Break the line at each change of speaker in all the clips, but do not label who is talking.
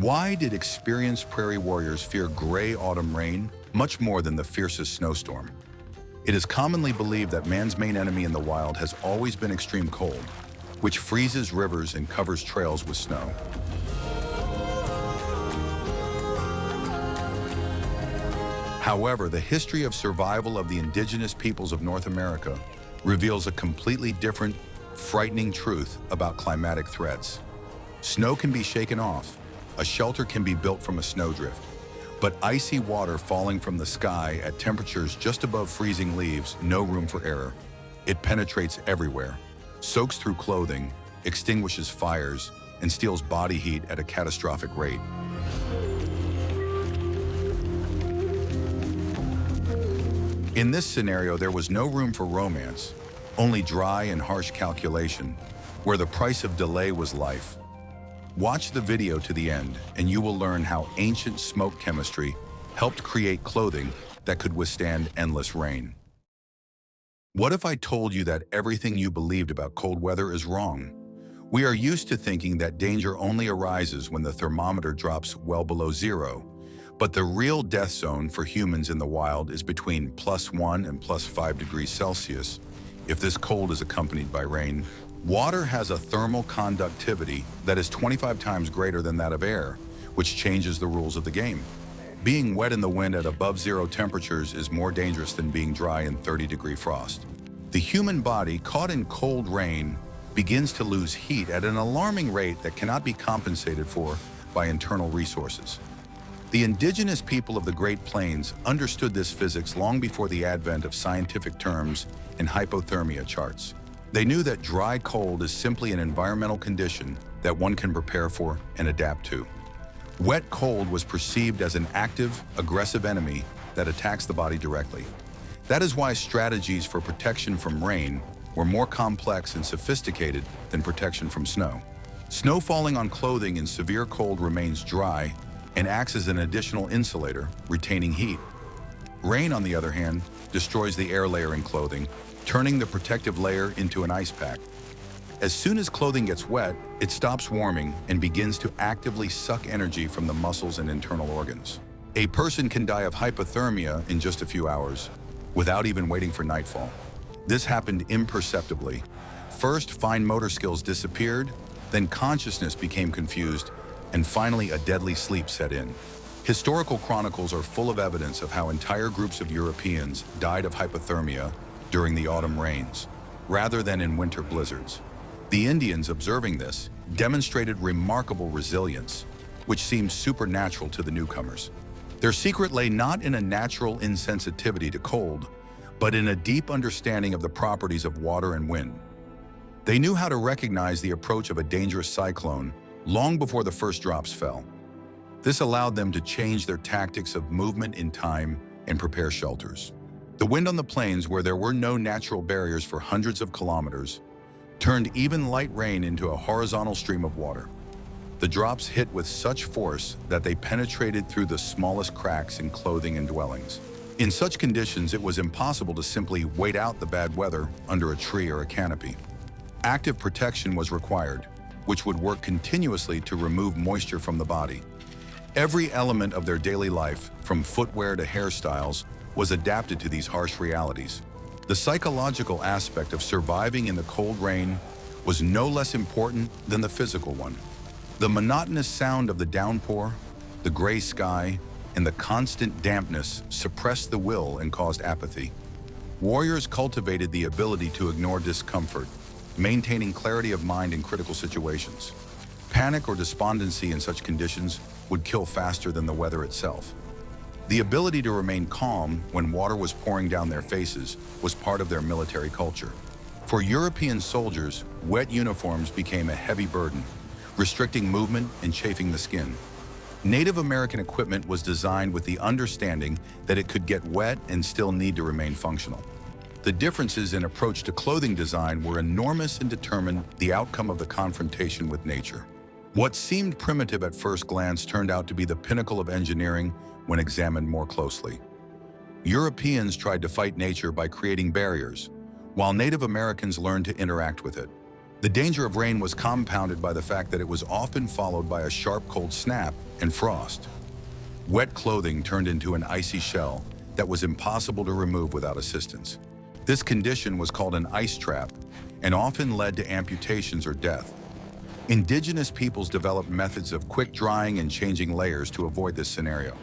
Why did experienced prairie warriors fear gray autumn rain much more than the fiercest snowstorm? It is commonly believed that man's main enemy in the wild has always been extreme cold, which freezes rivers and covers trails with snow. However, the history of survival of the indigenous peoples of North America reveals a completely different, frightening truth about climatic threats. Snow can be shaken off, a shelter can be built from a snowdrift, but icy water falling from the sky at temperatures just above freezing leaves no room for error. It penetrates everywhere, soaks through clothing, extinguishes fires, and steals body heat at a catastrophic rate. In this scenario, there was no room for romance, only dry and harsh calculation, where the price of delay was life. Watch the video to the end, and you will learn how ancient smoke chemistry helped create clothing that could withstand endless rain. What if I told you that everything you believed about cold weather is wrong? We are used to thinking that danger only arises when the thermometer drops well below zero, but the real death zone for humans in the wild is between +1 and +5 degrees Celsius. If this cold is accompanied by rain, water has a thermal conductivity that is 25 times greater than that of air, which changes the rules of the game. Being wet in the wind at above zero temperatures is more dangerous than being dry in 30-degree frost. The human body, caught in cold rain, begins to lose heat at an alarming rate that cannot be compensated for by internal resources. The indigenous people of the Great Plains understood this physics long before the advent of scientific terms and hypothermia charts. They knew that dry cold is simply an environmental condition that one can prepare for and adapt to. Wet cold was perceived as an active, aggressive enemy that attacks the body directly. That is why strategies for protection from rain were more complex and sophisticated than protection from snow. Snow falling on clothing in severe cold remains dry and acts as an additional insulator, retaining heat. Rain, on the other hand, destroys the air layer in clothing, turning the protective layer into an ice pack. As soon as clothing gets wet, it stops warming and begins to actively suck energy from the muscles and internal organs. A person can die of hypothermia in just a few hours, without even waiting for nightfall. This happened imperceptibly. First, fine motor skills disappeared, then consciousness became confused, and finally a deadly sleep set in. Historical chronicles are full of evidence of how entire groups of Europeans died of hypothermia during the autumn rains, rather than in winter blizzards. The Indians, observing this, demonstrated remarkable resilience, which seemed supernatural to the newcomers. Their secret lay not in a natural insensitivity to cold, but in a deep understanding of the properties of water and wind. They knew how to recognize the approach of a dangerous cyclone long before the first drops fell. This allowed them to change their tactics of movement in time and prepare shelters. The wind on the plains, where there were no natural barriers for hundreds of kilometers, turned even light rain into a horizontal stream of water. The drops hit with such force that they penetrated through the smallest cracks in clothing and dwellings. In such conditions, it was impossible to simply wait out the bad weather under a tree or a canopy. Active protection was required, which would work continuously to remove moisture from the body. Every element of their daily life, from footwear to hairstyles, was adapted to these harsh realities. The psychological aspect of surviving in the cold rain was no less important than the physical one. The monotonous sound of the downpour, the gray sky, and the constant dampness suppressed the will and caused apathy. Warriors cultivated the ability to ignore discomfort, maintaining clarity of mind in critical situations. Panic or despondency in such conditions would kill faster than the weather itself. The ability to remain calm when water was pouring down their faces was part of their military culture. For European soldiers, wet uniforms became a heavy burden, restricting movement and chafing the skin. Native American equipment was designed with the understanding that it could get wet and still need to remain functional. The differences in approach to clothing design were enormous and determined the outcome of the confrontation with nature. What seemed primitive at first glance turned out to be the pinnacle of engineering when examined more closely. Europeans tried to fight nature by creating barriers, while Native Americans learned to interact with it. The danger of rain was compounded by the fact that it was often followed by a sharp cold snap and frost. Wet clothing turned into an icy shell that was impossible to remove without assistance. This condition was called an ice trap and often led to amputations or death. Indigenous peoples developed methods of quick drying and changing layers to avoid this scenario.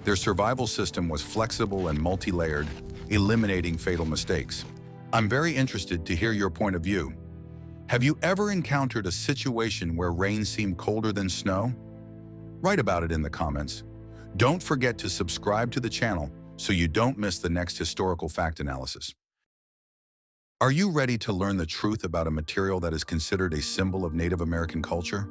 Their survival system was flexible and multi-layered, eliminating fatal mistakes. I'm very interested to hear your point of view. Have you ever encountered a situation where rain seemed colder than snow? Write about it in the comments. Don't forget to subscribe to the channel so you don't miss the next historical fact analysis. Are you ready to learn the truth about a material that is considered a symbol of Native American culture?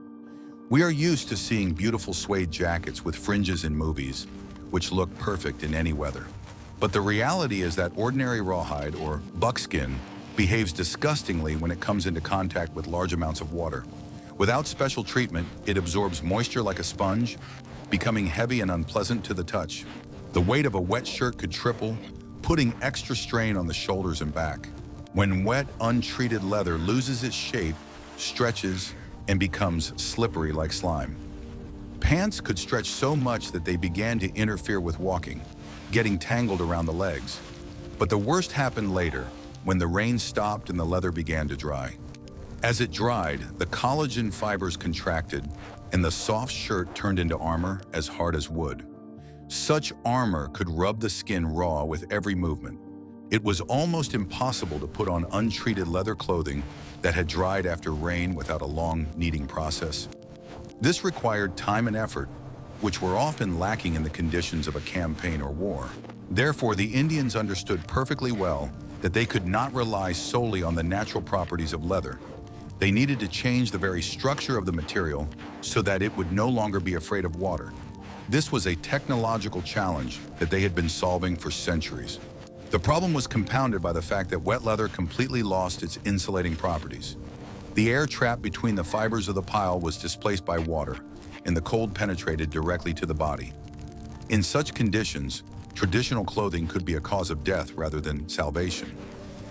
We are used to seeing beautiful suede jackets with fringes in movies, which look perfect in any weather. But the reality is that ordinary rawhide, or buckskin, behaves disgustingly when it comes into contact with large amounts of water. Without special treatment, it absorbs moisture like a sponge, becoming heavy and unpleasant to the touch. The weight of a wet shirt could triple, putting extra strain on the shoulders and back. When wet, untreated leather loses its shape, stretches, and becomes slippery like slime. Pants could stretch so much that they began to interfere with walking, getting tangled around the legs. But the worst happened later, when the rain stopped and the leather began to dry. As it dried, the collagen fibers contracted, and the soft shirt turned into armor as hard as wood. Such armor could rub the skin raw with every movement. It was almost impossible to put on untreated leather clothing that had dried after rain without a long kneading process. This required time and effort, which were often lacking in the conditions of a campaign or war. Therefore, the Indians understood perfectly well that they could not rely solely on the natural properties of leather. They needed to change the very structure of the material so that it would no longer be afraid of water. This was a technological challenge that they had been solving for centuries. The problem was compounded by the fact that wet leather completely lost its insulating properties. The air trapped between the fibers of the pile was displaced by water, and the cold penetrated directly to the body. In such conditions, traditional clothing could be a cause of death rather than salvation.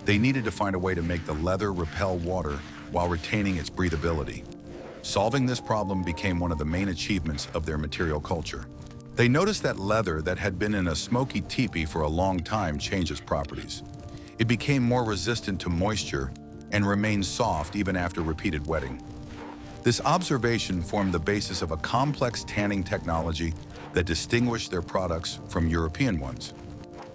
They needed to find a way to make the leather repel water while retaining its breathability. Solving this problem became one of the main achievements of their material culture. They noticed that leather that had been in a smoky teepee for a long time changed its properties. It became more resistant to moisture and remained soft even after repeated wetting. This observation formed the basis of a complex tanning technology that distinguished their products from European ones.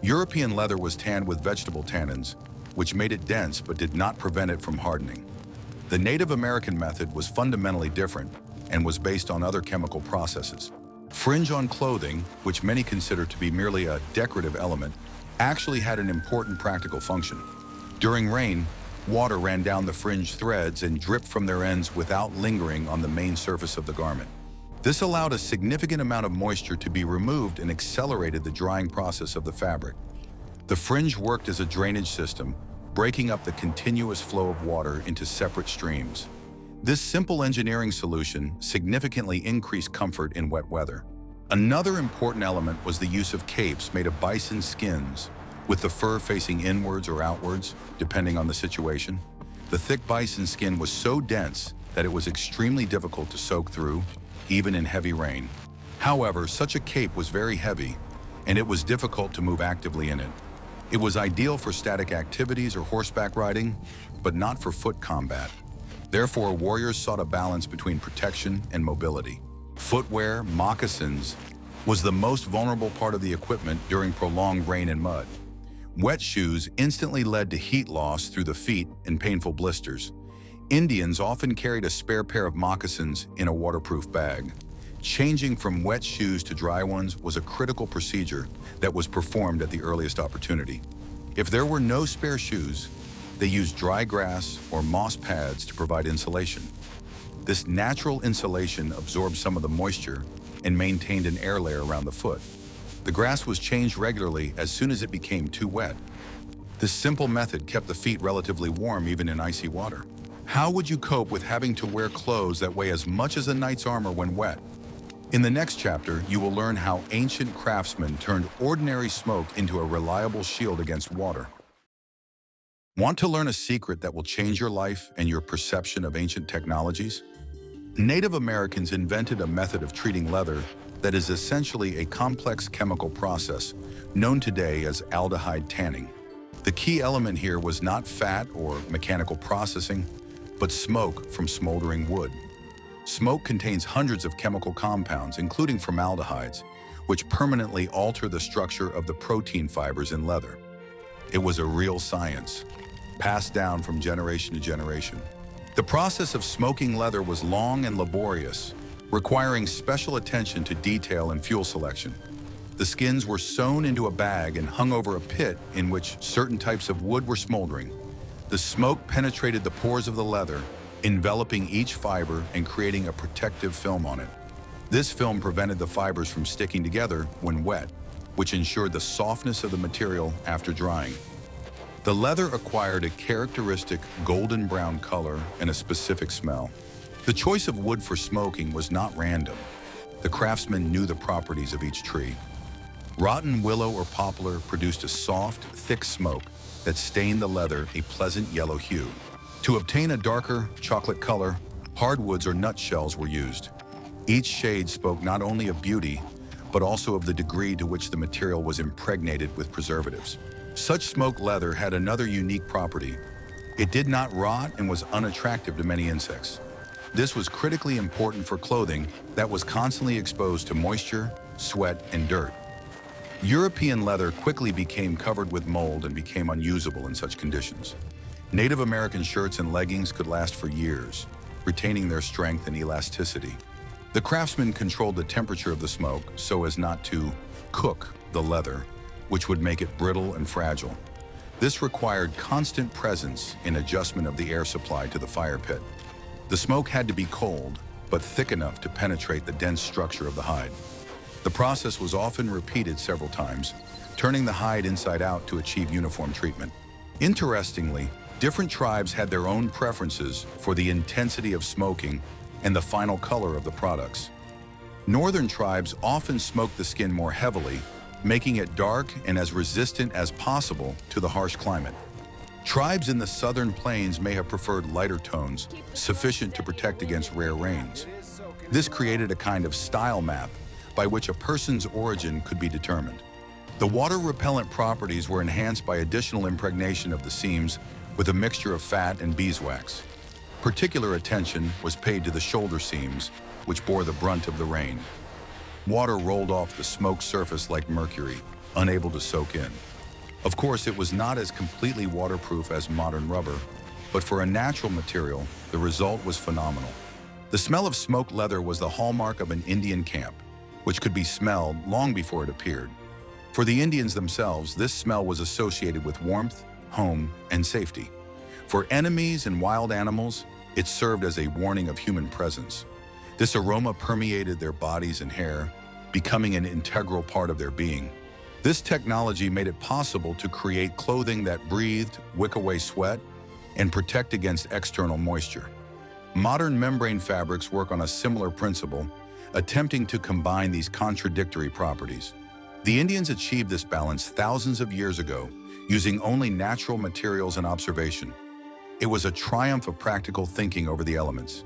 European leather was tanned with vegetable tannins, which made it dense but did not prevent it from hardening. The Native American method was fundamentally different and was based on other chemical processes. Fringe on clothing, which many consider to be merely a decorative element, actually had an important practical function. During rain, water ran down the fringe threads and dripped from their ends without lingering on the main surface of the garment. This allowed a significant amount of moisture to be removed and accelerated the drying process of the fabric. The fringe worked as a drainage system, breaking up the continuous flow of water into separate streams. This simple engineering solution significantly increased comfort in wet weather. Another important element was the use of capes made of bison skins, with the fur facing inwards or outwards, depending on the situation. The thick bison skin was so dense that it was extremely difficult to soak through, even in heavy rain. However, such a cape was very heavy, and it was difficult to move actively in it. It was ideal for static activities or horseback riding, but not for foot combat. Therefore, warriors sought a balance between protection and mobility. Footwear, moccasins, was the most vulnerable part of the equipment during prolonged rain and mud. Wet shoes instantly led to heat loss through the feet and painful blisters. Indians often carried a spare pair of moccasins in a waterproof bag. Changing from wet shoes to dry ones was a critical procedure that was performed at the earliest opportunity. If there were no spare shoes, they used dry grass or moss pads to provide insulation. This natural insulation absorbed some of the moisture and maintained an air layer around the foot. The grass was changed regularly as soon as it became too wet. This simple method kept the feet relatively warm even in icy water. How would you cope with having to wear clothes that weigh as much as a knight's armor when wet? In the next chapter, you will learn how ancient craftsmen turned ordinary smoke into a reliable shield against water. Want to learn a secret that will change your life and your perception of ancient technologies? Native Americans invented a method of treating leather that is essentially a complex chemical process known today as aldehyde tanning. The key element here was not fat or mechanical processing, but smoke from smoldering wood. Smoke contains hundreds of chemical compounds, including formaldehydes, which permanently alter the structure of the protein fibers in leather. It was a real science, passed down from generation to generation. The process of smoking leather was long and laborious, requiring special attention to detail and fuel selection. The skins were sewn into a bag and hung over a pit in which certain types of wood were smoldering. The smoke penetrated the pores of the leather, enveloping each fiber and creating a protective film on it. This film prevented the fibers from sticking together when wet, which ensured the softness of the material after drying. The leather acquired a characteristic golden brown color and a specific smell. The choice of wood for smoking was not random. The craftsmen knew the properties of each tree. Rotten willow or poplar produced a soft, thick smoke that stained the leather a pleasant yellow hue. To obtain a darker chocolate color, hardwoods or nutshells were used. Each shade spoke not only of beauty, but also of the degree to which the material was impregnated with preservatives. Such smoked leather had another unique property. It did not rot and was unattractive to many insects. This was critically important for clothing that was constantly exposed to moisture, sweat, and dirt. European leather quickly became covered with mold and became unusable in such conditions. Native American shirts and leggings could last for years, retaining their strength and elasticity. The craftsmen controlled the temperature of the smoke so as not to cook the leather, which would make it brittle and fragile. This required constant presence in adjustment of the air supply to the fire pit. The smoke had to be cold, but thick enough to penetrate the dense structure of the hide. The process was often repeated several times, turning the hide inside out to achieve uniform treatment. Interestingly, different tribes had their own preferences for the intensity of smoking and the final color of the products. Northern tribes often smoked the skin more heavily, making it dark and as resistant as possible to the harsh climate. Tribes in the southern plains may have preferred lighter tones, sufficient to protect against rare rains. This created a kind of style map by which a person's origin could be determined. The water-repellent properties were enhanced by additional impregnation of the seams with a mixture of fat and beeswax. Particular attention was paid to the shoulder seams, which bore the brunt of the rain. Water rolled off the smoked surface like mercury, unable to soak in. Of course, it was not as completely waterproof as modern rubber, but for a natural material, the result was phenomenal. The smell of smoked leather was the hallmark of an Indian camp, which could be smelled long before it appeared. For the Indians themselves, this smell was associated with warmth, home, and safety. For enemies and wild animals, it served as a warning of human presence. This aroma permeated their bodies and hair, becoming an integral part of their being. This technology made it possible to create clothing that breathed, wick away sweat, and protect against external moisture. Modern membrane fabrics work on a similar principle, attempting to combine these contradictory properties. The Indians achieved this balance thousands of years ago, using only natural materials and observation. It was a triumph of practical thinking over the elements.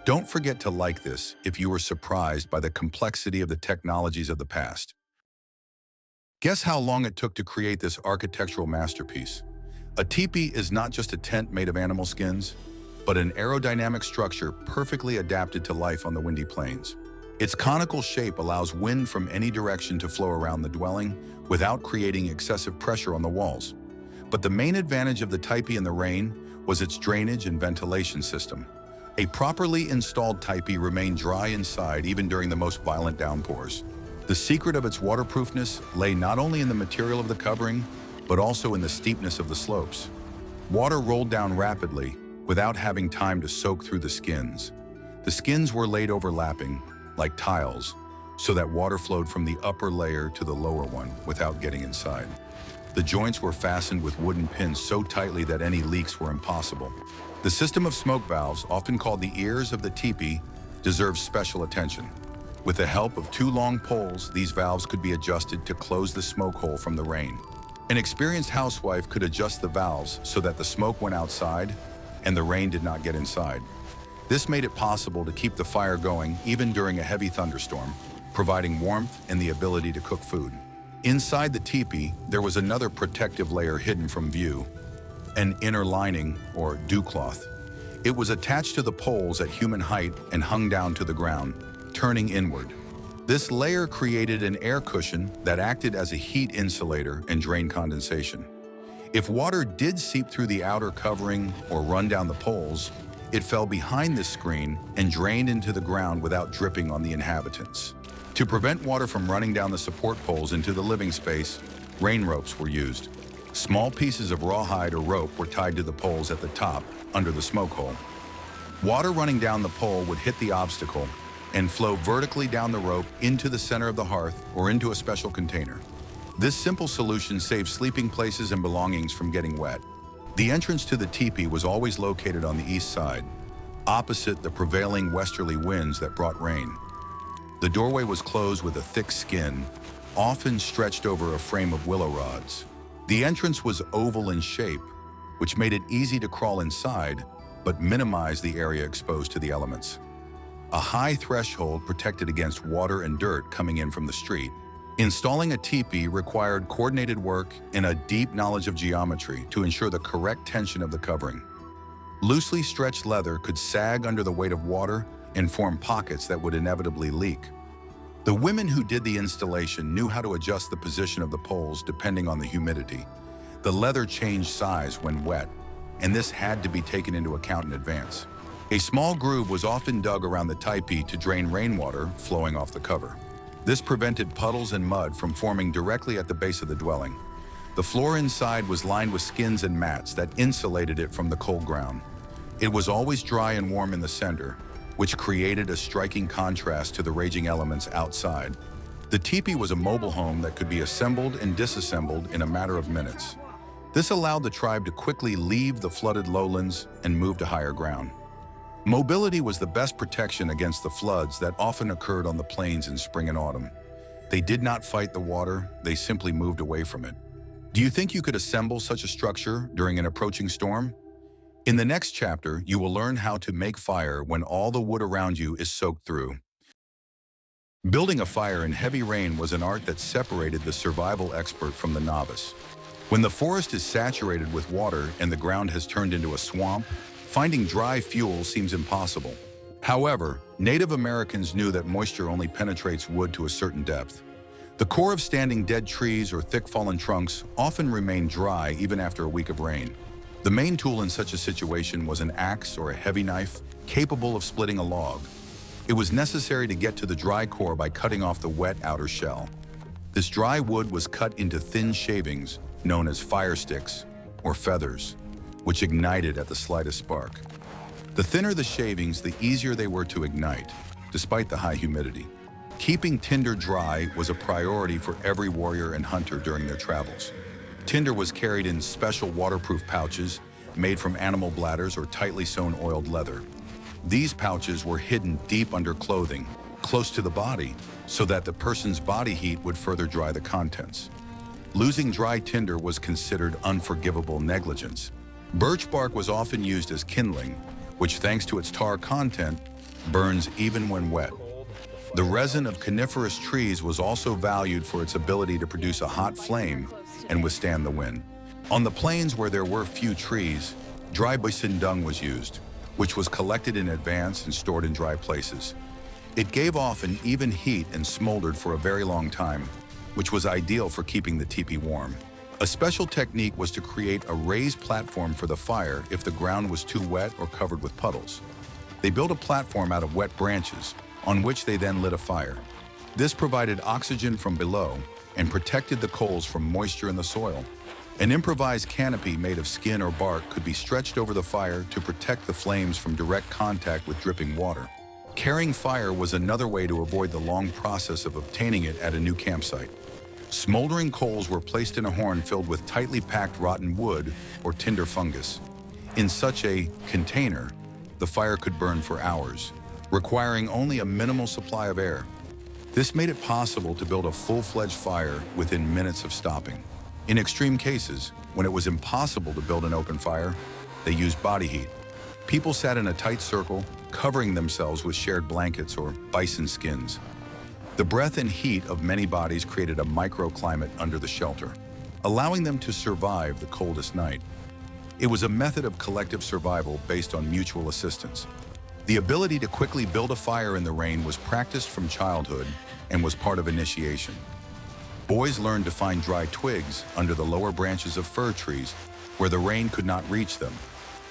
Don't forget to like this if you were surprised by the complexity of the technologies of the past. Guess how long it took to create this architectural masterpiece? A teepee is not just a tent made of animal skins, but an aerodynamic structure perfectly adapted to life on the windy plains. Its conical shape allows wind from any direction to flow around the dwelling without creating excessive pressure on the walls. But the main advantage of the teepee in the rain was its drainage and ventilation system. A properly installed teepee remained dry inside even during the most violent downpours. The secret of its waterproofness lay not only in the material of the covering, but also in the steepness of the slopes. Water rolled down rapidly without having time to soak through the skins. The skins were laid overlapping, like tiles, so that water flowed from the upper layer to the lower one without getting inside. The joints were fastened with wooden pins so tightly that any leaks were impossible. The system of smoke valves, often called the ears of the teepee, deserves special attention. With the help of two long poles, these valves could be adjusted to close the smoke hole from the rain. An experienced housewife could adjust the valves so that the smoke went outside and the rain did not get inside. This made it possible to keep the fire going even during a heavy thunderstorm, providing warmth and the ability to cook food. Inside the teepee, there was another protective layer hidden from view, an inner lining, or dew cloth. It was attached to the poles at human height and hung down to the ground, turning inward. This layer created an air cushion that acted as a heat insulator and drained condensation. If water did seep through the outer covering or run down the poles, it fell behind this screen and drained into the ground without dripping on the inhabitants. To prevent water from running down the support poles into the living space, rain ropes were used. Small pieces of rawhide or rope were tied to the poles at the top, under the smoke hole. Water running down the pole would hit the obstacle and flow vertically down the rope into the center of the hearth or into a special container. This simple solution saved sleeping places and belongings from getting wet. The entrance to the teepee was always located on the east side, opposite the prevailing westerly winds that brought rain. The doorway was closed with a thick skin, often stretched over a frame of willow rods. The entrance was oval in shape, which made it easy to crawl inside, but minimized the area exposed to the elements. A high threshold protected against water and dirt coming in from the street. Installing a teepee required coordinated work and a deep knowledge of geometry to ensure the correct tension of the covering. Loosely stretched leather could sag under the weight of water and form pockets that would inevitably leak. The women who did the installation knew how to adjust the position of the poles depending on the humidity. The leather changed size when wet, and this had to be taken into account in advance. A small groove was often dug around the teepee to drain rainwater flowing off the cover. This prevented puddles and mud from forming directly at the base of the dwelling. The floor inside was lined with skins and mats that insulated it from the cold ground. It was always dry and warm in the center, which created a striking contrast to the raging elements outside. The teepee was a mobile home that could be assembled and disassembled in a matter of minutes. This allowed the tribe to quickly leave the flooded lowlands and move to higher ground. Mobility was the best protection against the floods that often occurred on the plains in spring and autumn. They did not fight the water, they simply moved away from it. Do you think you could assemble such a structure during an approaching storm? In the next chapter, you will learn how to make fire when all the wood around you is soaked through. Building a fire in heavy rain was an art that separated the survival expert from the novice. When the forest is saturated with water and the ground has turned into a swamp, finding dry fuel seems impossible. However, Native Americans knew that moisture only penetrates wood to a certain depth. The core of standing dead trees or thick fallen trunks often remained dry even after a week of rain. The main tool in such a situation was an axe or a heavy knife capable of splitting a log. It was necessary to get to the dry core by cutting off the wet outer shell. This dry wood was cut into thin shavings known as fire sticks or feathers, which ignited at the slightest spark. The thinner the shavings, the easier they were to ignite, despite the high humidity. Keeping tinder dry was a priority for every warrior and hunter during their travels. Tinder was carried in special waterproof pouches made from animal bladders or tightly sewn oiled leather. These pouches were hidden deep under clothing, close to the body, so that the person's body heat would further dry the contents. Losing dry tinder was considered unforgivable negligence. Birch bark was often used as kindling, which, thanks to its tar content, burns even when wet. The resin of coniferous trees was also valued for its ability to produce a hot flame and withstand the wind. On the plains where there were few trees, dry bison dung was used, which was collected in advance and stored in dry places. It gave off an even heat and smoldered for a very long time, which was ideal for keeping the teepee warm. A special technique was to create a raised platform for the fire if the ground was too wet or covered with puddles. They built a platform out of wet branches, on which they then lit a fire. This provided oxygen from below and protected the coals from moisture in the soil. An improvised canopy made of skin or bark could be stretched over the fire to protect the flames from direct contact with dripping water. Carrying fire was another way to avoid the long process of obtaining it at a new campsite. Smoldering coals were placed in a horn filled with tightly packed rotten wood or tinder fungus. In such a container, the fire could burn for hours, requiring only a minimal supply of air. This made it possible to build a full-fledged fire within minutes of stopping. In extreme cases, when it was impossible to build an open fire, they used body heat. People sat in a tight circle, covering themselves with shared blankets or bison skins. The breath and heat of many bodies created a microclimate under the shelter, allowing them to survive the coldest night. It was a method of collective survival based on mutual assistance. The ability to quickly build a fire in the rain was practiced from childhood and was part of initiation. Boys learned to find dry twigs under the lower branches of fir trees where the rain could not reach them.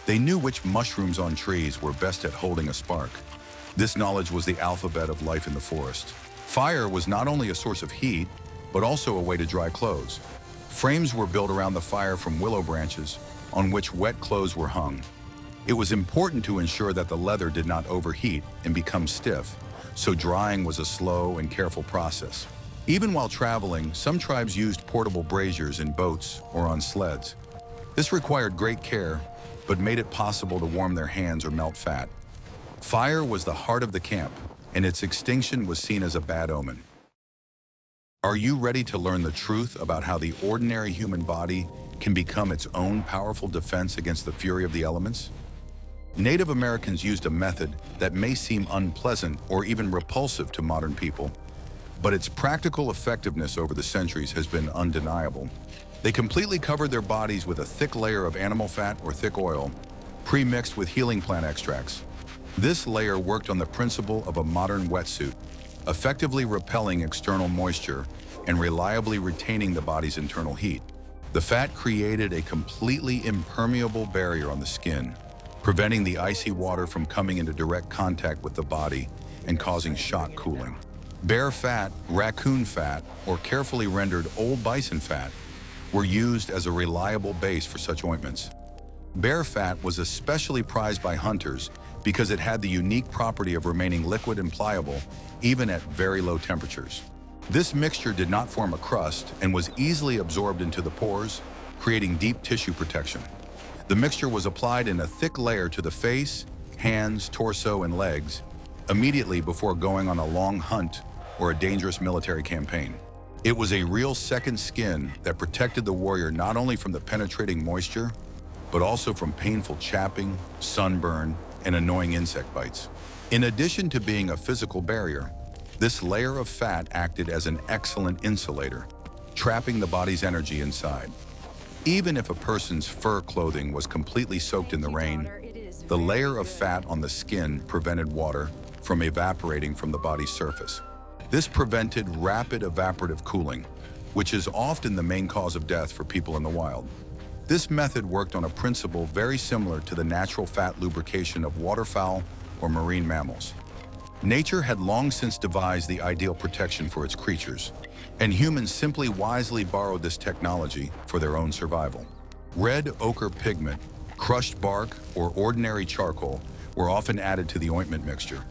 They knew which mushrooms on trees were best at holding a spark. This knowledge was the alphabet of life in the forest. Fire was not only a source of heat, but also a way to dry clothes. Frames were built around the fire from willow branches on which wet clothes were hung. It was important to ensure that the leather did not overheat and become stiff, so drying was a slow and careful process. Even while traveling, some tribes used portable braziers in boats or on sleds. This required great care, but made it possible to warm their hands or melt fat. Fire was the heart of the camp, and its extinction was seen as a bad omen. Are you ready to learn the truth about how the ordinary human body can become its own powerful defense against the fury of the elements? Native Americans used a method that may seem unpleasant or even repulsive to modern people, but its practical effectiveness over the centuries has been undeniable. They completely covered their bodies with a thick layer of animal fat or thick oil, pre-mixed with healing plant extracts. This layer worked on the principle of a modern wetsuit, effectively repelling external moisture and reliably retaining the body's internal heat. The fat created a completely impermeable barrier on the skin, preventing the icy water from coming into direct contact with the body and causing shock cooling. Bear fat, raccoon fat, or carefully rendered old bison fat were used as a reliable base for such ointments. Bear fat was especially prized by hunters because it had the unique property of remaining liquid and pliable even at very low temperatures. This mixture did not form a crust and was easily absorbed into the pores, creating deep tissue protection. The mixture was applied in a thick layer to the face, hands, torso, and legs immediately before going on a long hunt or a dangerous military campaign. It was a real second skin that protected the warrior not only from the penetrating moisture, but also from painful chapping, sunburn, and annoying insect bites. In addition to being a physical barrier, this layer of fat acted as an excellent insulator, trapping the body's energy inside. Even if a person's fur clothing was completely soaked in the rain, the layer of fat on the skin prevented water from evaporating from the body's surface. This prevented rapid evaporative cooling, which is often the main cause of death for people in the wild. This method worked on a principle very similar to the natural fat lubrication of waterfowl or marine mammals. Nature had long since devised the ideal protection for its creatures, and humans simply wisely borrowed this technology for their own survival. Red ochre pigment, crushed bark, or ordinary charcoal were often added to the ointment mixture.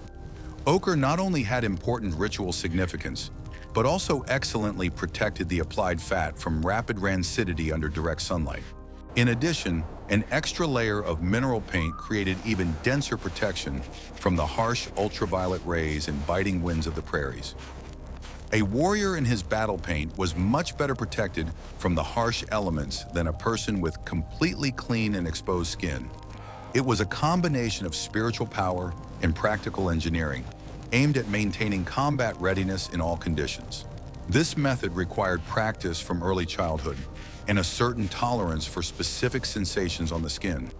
Ochre not only had important ritual significance, but also excellently protected the applied fat from rapid rancidity under direct sunlight. In addition, an extra layer of mineral paint created even denser protection from the harsh ultraviolet rays and biting winds of the prairies. A warrior in his battle paint was much better protected from the harsh elements than a person with completely clean and exposed skin. It was a combination of spiritual power and practical engineering, aimed at maintaining combat readiness in all conditions. This method required practice from early childhood and a certain tolerance for specific sensations on the skin.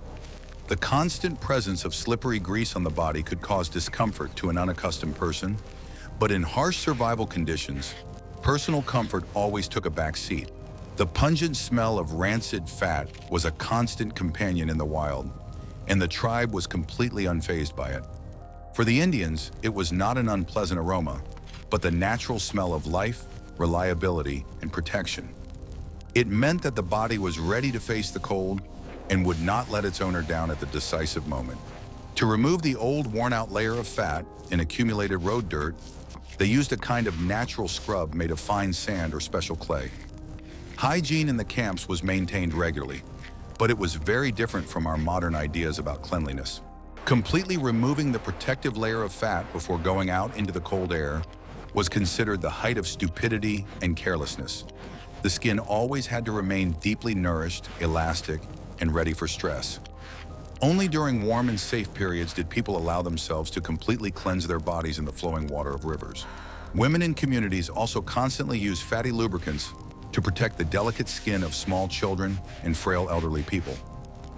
The constant presence of slippery grease on the body could cause discomfort to an unaccustomed person, but in harsh survival conditions, personal comfort always took a back seat. The pungent smell of rancid fat was a constant companion in the wild, and the tribe was completely unfazed by it. For the Indians, it was not an unpleasant aroma, but the natural smell of life, reliability, and protection. It meant that the body was ready to face the cold and would not let its owner down at the decisive moment. To remove the old, worn-out layer of fat and accumulated road dirt, they used a kind of natural scrub made of fine sand or special clay. Hygiene in the camps was maintained regularly, but it was very different from our modern ideas about cleanliness. Completely removing the protective layer of fat before going out into the cold air was considered the height of stupidity and carelessness. The skin always had to remain deeply nourished, elastic, and ready for stress. Only during warm and safe periods did people allow themselves to completely cleanse their bodies in the flowing water of rivers. Women in communities also constantly used fatty lubricants to protect the delicate skin of small children and frail elderly people.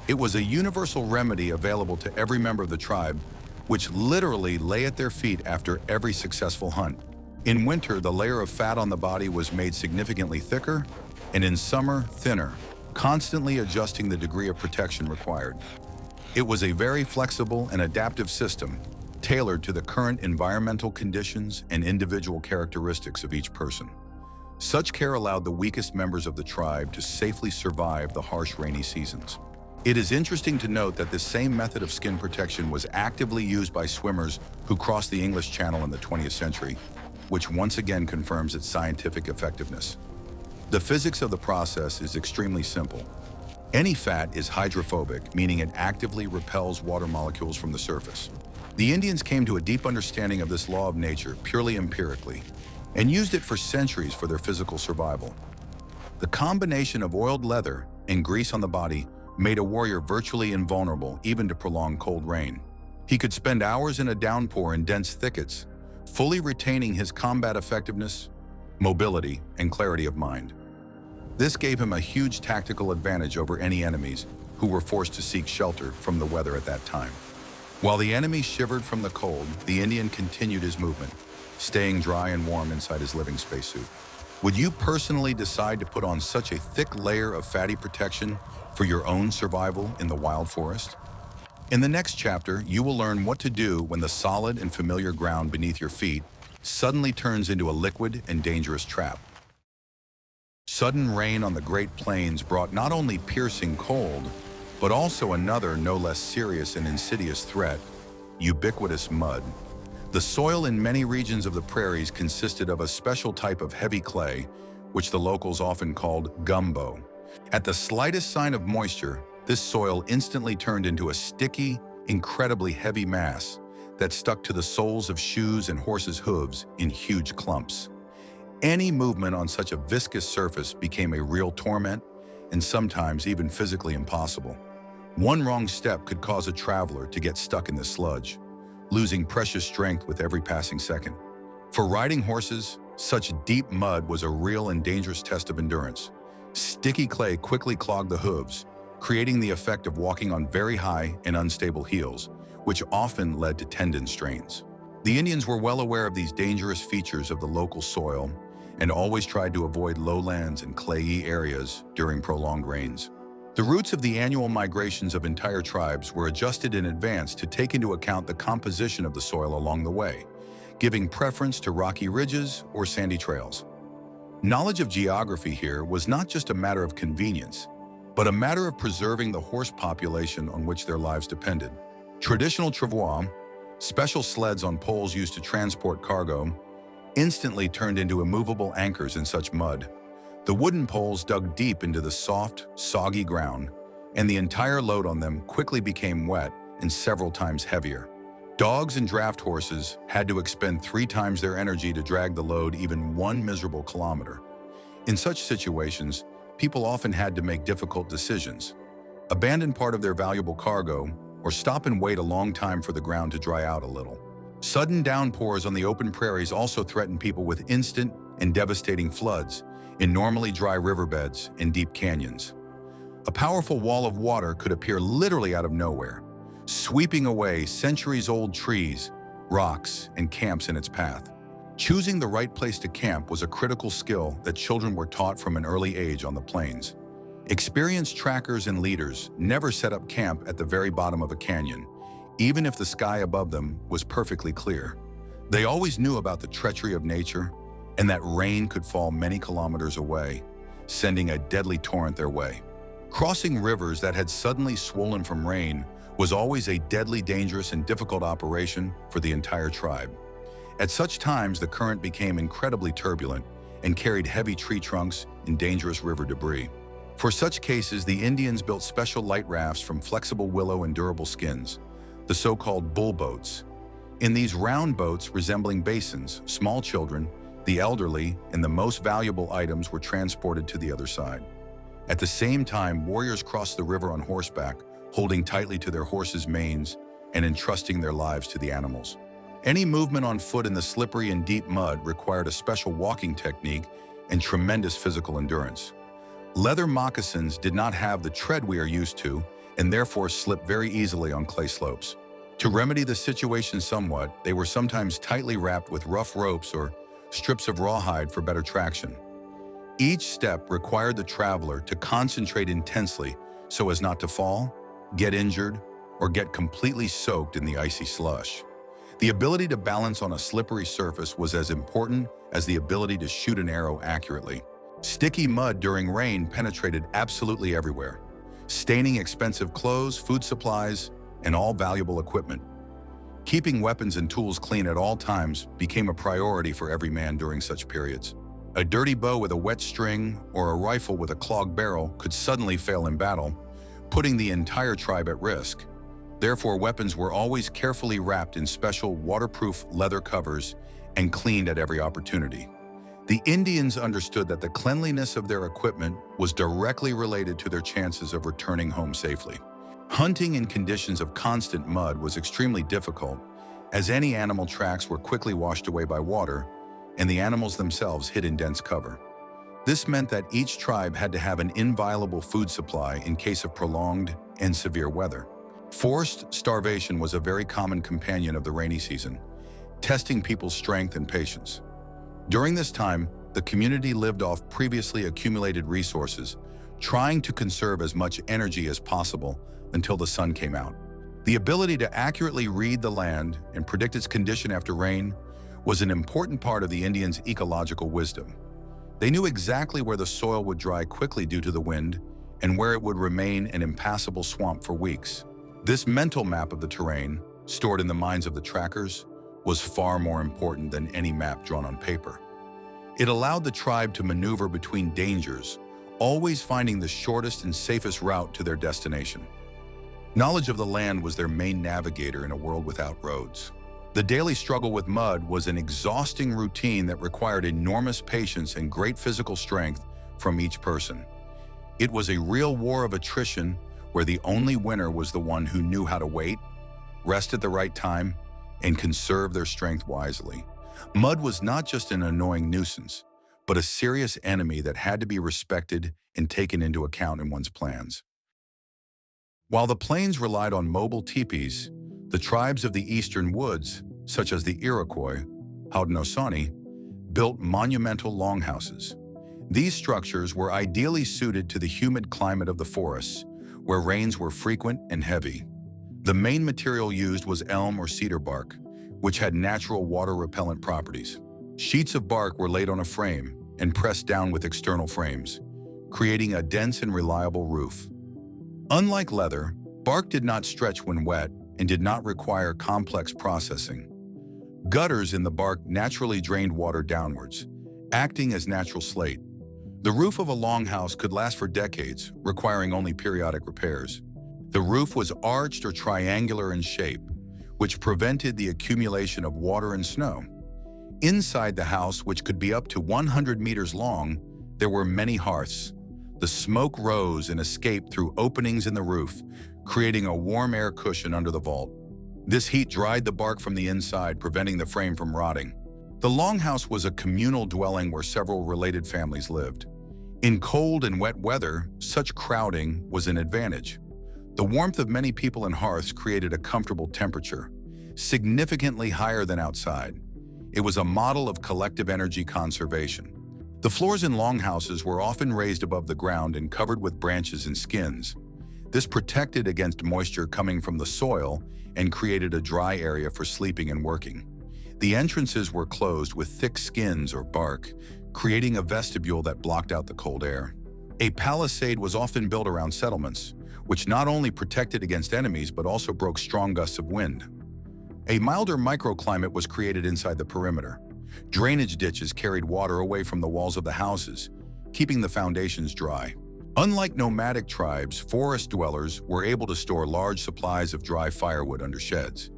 It was a universal remedy available to every member of the tribe, which literally lay at their feet after every successful hunt. In winter, the layer of fat on the body was made significantly thicker, and in summer, thinner, constantly adjusting the degree of protection required. It was a very flexible and adaptive system, tailored to the current environmental conditions and individual characteristics of each person. Such care allowed the weakest members of the tribe to safely survive the harsh rainy seasons. It is interesting to note that this same method of skin protection was actively used by swimmers who crossed the English Channel in the 20th century, which once again confirms its scientific effectiveness. The physics of the process is extremely simple. Any fat is hydrophobic, meaning it actively repels water molecules from the surface. The Indians came to a deep understanding of this law of nature purely empirically, and used it for centuries for their physical survival. The combination of oiled leather and grease on the body made a warrior virtually invulnerable even to prolonged cold rain. He could spend hours in a downpour in dense thickets, fully retaining his combat effectiveness, mobility, and clarity of mind. This gave him a huge tactical advantage over any enemies who were forced to seek shelter from the weather at that time. While the enemy shivered from the cold, the Indian continued his movement, staying dry and warm inside his living spacesuit. Would you personally decide to put on such a thick layer of fatty protection for your own survival in the wild forest? In the next chapter, you will learn what to do when the solid and familiar ground beneath your feet suddenly turns into a liquid and dangerous trap. Sudden rain on the Great Plains brought not only piercing cold, but also another no less serious and insidious threat: ubiquitous mud. The soil in many regions of the prairies consisted of a special type of heavy clay, which the locals often called gumbo. At the slightest sign of moisture, this soil instantly turned into a sticky, incredibly heavy mass that stuck to the soles of shoes and horses' hooves in huge clumps. Any movement on such a viscous surface became a real torment, and sometimes even physically impossible. One wrong step could cause a traveler to get stuck in the sludge, losing precious strength with every passing second. For riding horses, such deep mud was a real and dangerous test of endurance. Sticky clay quickly clogged the hooves, creating the effect of walking on very high and unstable heels, which often led to tendon strains. The Indians were well aware of these dangerous features of the local soil and always tried to avoid lowlands and clayey areas during prolonged rains. The routes of the annual migrations of entire tribes were adjusted in advance to take into account the composition of the soil along the way, giving preference to rocky ridges or sandy trails. Knowledge of geography here was not just a matter of convenience, but a matter of preserving the horse population on which their lives depended. Traditional travois, special sleds on poles used to transport cargo, instantly turned into immovable anchors in such mud. The wooden poles dug deep into the soft, soggy ground, and the entire load on them quickly became wet and several times heavier. Dogs and draft horses had to expend 3 times their energy to drag the load even 1 miserable kilometer. In such situations, people often had to make difficult decisions: abandon part of their valuable cargo, or stop and wait a long time for the ground to dry out a little. Sudden downpours on the open prairies also threatened people with instant and devastating floods in normally dry riverbeds and deep canyons. A powerful wall of water could appear literally out of nowhere, sweeping away centuries-old trees, rocks, and camps in its path. Choosing the right place to camp was a critical skill that children were taught from an early age on the plains. Experienced trackers and leaders never set up camp at the very bottom of a canyon, even if the sky above them was perfectly clear. They always knew about the treachery of nature and that rain could fall many kilometers away, sending a deadly torrent their way. Crossing rivers that had suddenly swollen from rain was always a deadly, dangerous, and difficult operation for the entire tribe. At such times, the current became incredibly turbulent and carried heavy tree trunks and dangerous river debris. For such cases, the Indians built special light rafts from flexible willow and durable skins, the so-called bull boats. In these round boats resembling basins, small children, The elderly and the most valuable items were transported to the other side. At the same time, warriors crossed the river on horseback, holding tightly to their horses' manes and entrusting their lives to the animals. Any movement on foot in the slippery and deep mud required a special walking technique and tremendous physical endurance. Leather moccasins did not have the tread we are used to and therefore slipped very easily on clay slopes. To remedy the situation somewhat, they were sometimes tightly wrapped with rough ropes or strips of rawhide for better traction. Each step required the traveler to concentrate intensely so as not to fall, get injured, or get completely soaked in the icy slush. The ability to balance on a slippery surface was as important as the ability to shoot an arrow accurately. Sticky mud during rain penetrated absolutely everywhere, staining expensive clothes, food supplies, and all valuable equipment. Keeping weapons and tools clean at all times became a priority for every man during such periods. A dirty bow with a wet string or a rifle with a clogged barrel could suddenly fail in battle, putting the entire tribe at risk. Therefore, weapons were always carefully wrapped in special waterproof leather covers and cleaned at every opportunity. The Indians understood that the cleanliness of their equipment was directly related to their chances of returning home safely. Hunting in conditions of constant mud was extremely difficult, as any animal tracks were quickly washed away by water, and the animals themselves hid in dense cover. This meant that each tribe had to have an inviolable food supply in case of prolonged and severe weather. Forced starvation was a very common companion of the rainy season, testing people's strength and patience. During this time, the community lived off previously accumulated resources, trying to conserve as much energy as possible until the sun came out. The ability to accurately read the land and predict its condition after rain was an important part of the Indians' ecological wisdom. They knew exactly where the soil would dry quickly due to the wind and where it would remain an impassable swamp for weeks. This mental map of the terrain, stored in the minds of the trackers, was far more important than any map drawn on paper. It allowed the tribe to maneuver between dangers, always finding the shortest and safest route to their destination. Knowledge of the land was their main navigator in a world without roads. The daily struggle with mud was an exhausting routine that required enormous patience and great physical strength from each person. It was a real war of attrition where the only winner was the one who knew how to wait, rest at the right time, and conserve their strength wisely. Mud was not just an annoying nuisance, but a serious enemy that had to be respected and taken into account in one's plans. While the plains relied on mobile teepees, the tribes of the eastern woods, such as the Iroquois, Haudenosaunee, built monumental longhouses. These structures were ideally suited to the humid climate of the forests, where rains were frequent and heavy. The main material used was elm or cedar bark, which had natural water-repellent properties. Sheets of bark were laid on a frame and pressed down with external frames, creating a dense and reliable roof. Unlike leather, bark did not stretch when wet and did not require complex processing. Gutters in the bark naturally drained water downwards, acting as natural slate. The roof of a longhouse could last for decades, requiring only periodic repairs. The roof was arched or triangular in shape, which prevented the accumulation of water and snow. Inside the house, which could be up to 100 meters long, there were many hearths. The smoke rose and escaped through openings in the roof, creating a warm air cushion under the vault. This heat dried the bark from the inside, preventing the frame from rotting. The longhouse was a communal dwelling where several related families lived. In cold and wet weather, such crowding was an advantage. The warmth of many people in hearths created a comfortable temperature, significantly higher than outside. It was a model of collective energy conservation. The floors in longhouses were often raised above the ground and covered with branches and skins. This protected against moisture coming from the soil and created a dry area for sleeping and working. The entrances were closed with thick skins or bark, creating a vestibule that blocked out the cold air. A palisade was often built around settlements, which not only protected against enemies but also broke strong gusts of wind. A milder microclimate was created inside the perimeter. Drainage ditches carried water away from the walls of the houses, keeping the foundations dry. Unlike nomadic tribes, forest dwellers were able to store large supplies of dry firewood under sheds.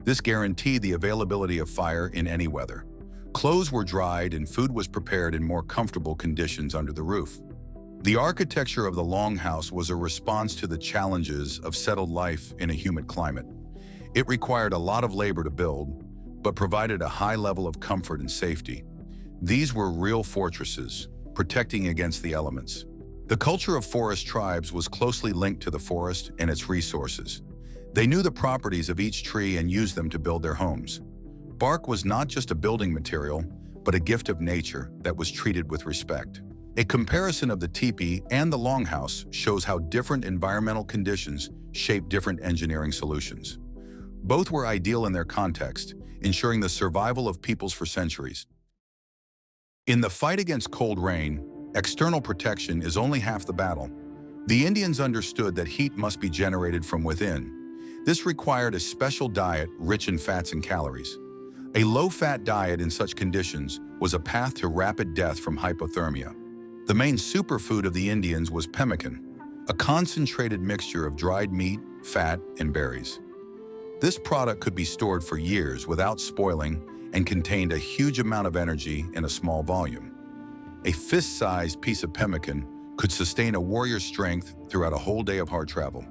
This guaranteed the availability of fire in any weather. Clothes were dried and food was prepared in more comfortable conditions under the roof. The architecture of the longhouse was a response to the challenges of settled life in a humid climate. It required a lot of labor to build, but provided a high level of comfort and safety. These were real fortresses, protecting against the elements. The culture of forest tribes was closely linked to the forest and its resources. They knew the properties of each tree and used them to build their homes. Bark was not just a building material, but a gift of nature that was treated with respect. A comparison of the teepee and the longhouse shows how different environmental conditions shape different engineering solutions. Both were ideal in their context, ensuring the survival of peoples for centuries. In the fight against cold rain, external protection is only half the battle. The Indians understood that heat must be generated from within. This required a special diet rich in fats and calories. A low-fat diet in such conditions was a path to rapid death from hypothermia. The main superfood of the Indians was pemmican, a concentrated mixture of dried meat, fat, and berries. This product could be stored for years without spoiling and contained a huge amount of energy in a small volume. A fist-sized piece of pemmican could sustain a warrior's strength throughout a whole day of hard travel.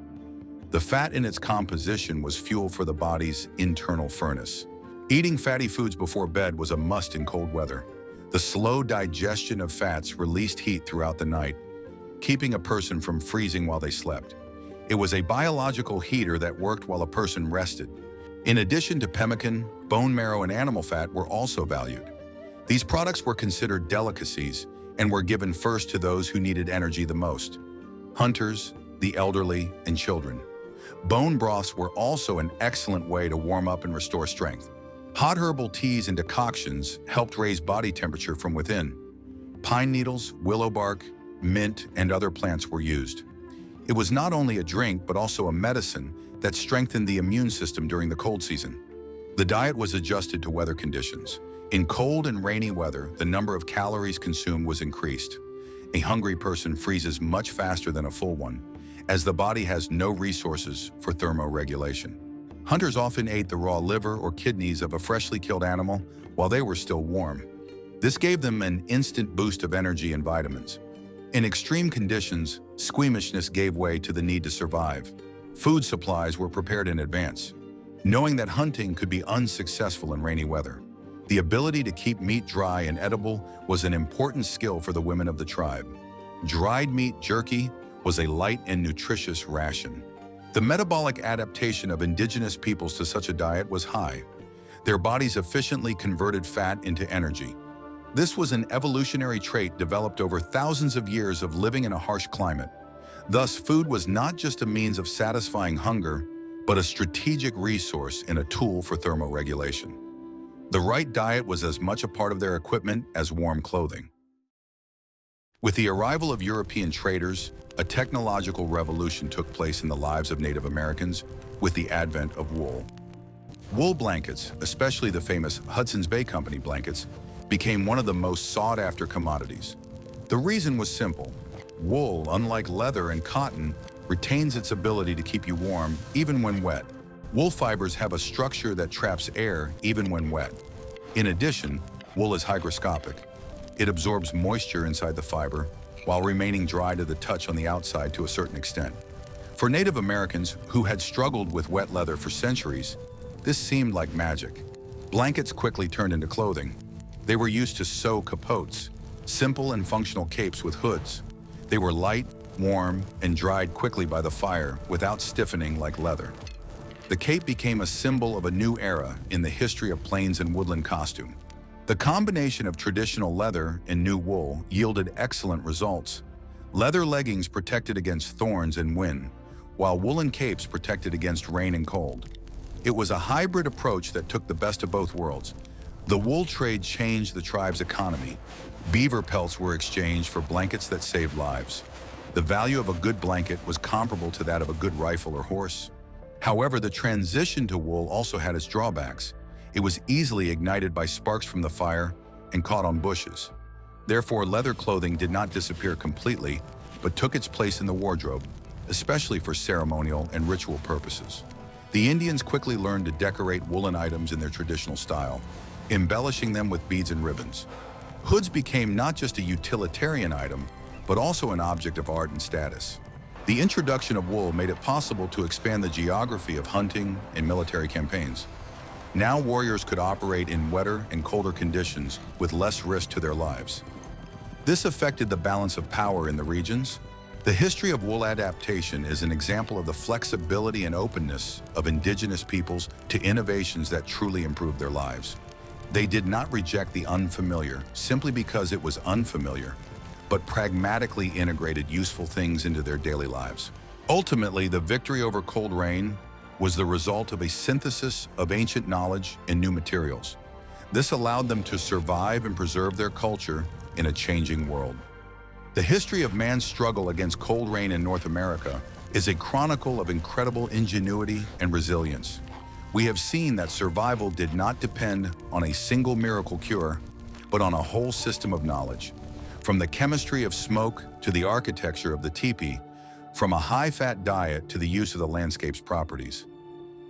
The fat in its composition was fuel for the body's internal furnace. Eating fatty foods before bed was a must in cold weather. The slow digestion of fats released heat throughout the night, keeping a person from freezing while they slept. It was a biological heater that worked while a person rested. In addition to pemmican, bone marrow and animal fat were also valued. These products were considered delicacies and were given first to those who needed energy the most: hunters, the elderly, and children. Bone broths were also an excellent way to warm up and restore strength. Hot herbal teas and decoctions helped raise body temperature from within. Pine needles, willow bark, mint, and other plants were used. It was not only a drink, but also a medicine that strengthened the immune system during the cold season. The diet was adjusted to weather conditions. In cold and rainy weather, the number of calories consumed was increased. A hungry person freezes much faster than a full one, as the body has no resources for thermoregulation. Hunters often ate the raw liver or kidneys of a freshly killed animal while they were still warm. This gave them an instant boost of energy and vitamins. In extreme conditions, squeamishness gave way to the need to survive. Food supplies were prepared in advance, knowing that hunting could be unsuccessful in rainy weather. The ability to keep meat dry and edible was an important skill for the women of the tribe. Dried meat jerky was a light and nutritious ration. The metabolic adaptation of indigenous peoples to such a diet was high. Their bodies efficiently converted fat into energy. This was an evolutionary trait developed over thousands of years of living in a harsh climate. Thus, food was not just a means of satisfying hunger, but a strategic resource and a tool for thermoregulation. The right diet was as much a part of their equipment as warm clothing. With the arrival of European traders, a technological revolution took place in the lives of Native Americans with the advent of wool. Wool blankets, especially the famous Hudson's Bay Company blankets, became one of the most sought-after commodities. The reason was simple. Wool, unlike leather and cotton, retains its ability to keep you warm even when wet. Wool fibers have a structure that traps air even when wet. In addition, wool is hygroscopic. It absorbs moisture inside the fiber while remaining dry to the touch on the outside to a certain extent. For Native Americans who had struggled with wet leather for centuries, this seemed like magic. Blankets quickly turned into clothing. They were used to sew capotes, simple and functional capes with hoods. They were light, warm, and dried quickly by the fire without stiffening like leather. The cape became a symbol of a new era in the history of plains and woodland costume. The combination of traditional leather and new wool yielded excellent results. Leather leggings protected against thorns and wind, while woolen capes protected against rain and cold. It was a hybrid approach that took the best of both worlds. The wool trade changed the tribe's economy. Beaver pelts were exchanged for blankets that saved lives. The value of a good blanket was comparable to that of a good rifle or horse. However, the transition to wool also had its drawbacks. It was easily ignited by sparks from the fire and caught on bushes. Therefore, leather clothing did not disappear completely, but took its place in the wardrobe, especially for ceremonial and ritual purposes. The Indians quickly learned to decorate woolen items in their traditional style. embellishing them with beads and ribbons. Hoods became not just a utilitarian item, but also an object of art and status. The introduction of wool made it possible to expand the geography of hunting and military campaigns. Now warriors could operate in wetter and colder conditions with less risk to their lives. This affected the balance of power in the regions. The history of wool adaptation is an example of the flexibility and openness of indigenous peoples to innovations that truly improved their lives. They did not reject the unfamiliar simply because it was unfamiliar, but pragmatically integrated useful things into their daily lives. Ultimately, the victory over cold rain was the result of a synthesis of ancient knowledge and new materials. This allowed them to survive and preserve their culture in a changing world. The history of man's struggle against cold rain in North America is a chronicle of incredible ingenuity and resilience. We have seen that survival did not depend on a single miracle cure, but on a whole system of knowledge. From the chemistry of smoke to the architecture of the teepee, from a high-fat diet to the use of the landscape's properties.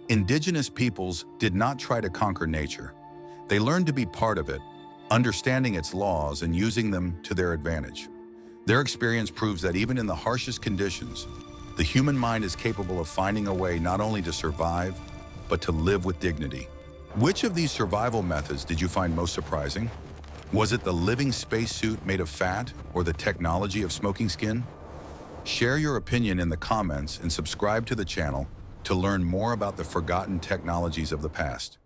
Indigenous peoples did not try to conquer nature. They learned to be part of it, understanding its laws and using them to their advantage. Their experience proves that even in the harshest conditions, the human mind is capable of finding a way not only to survive, but to live with dignity. Which of these survival methods did you find most surprising? Was it the living spacesuit made of fat or the technology of smoking skin? Share your opinion in the comments and subscribe to the channel to learn more about the forgotten technologies of the past.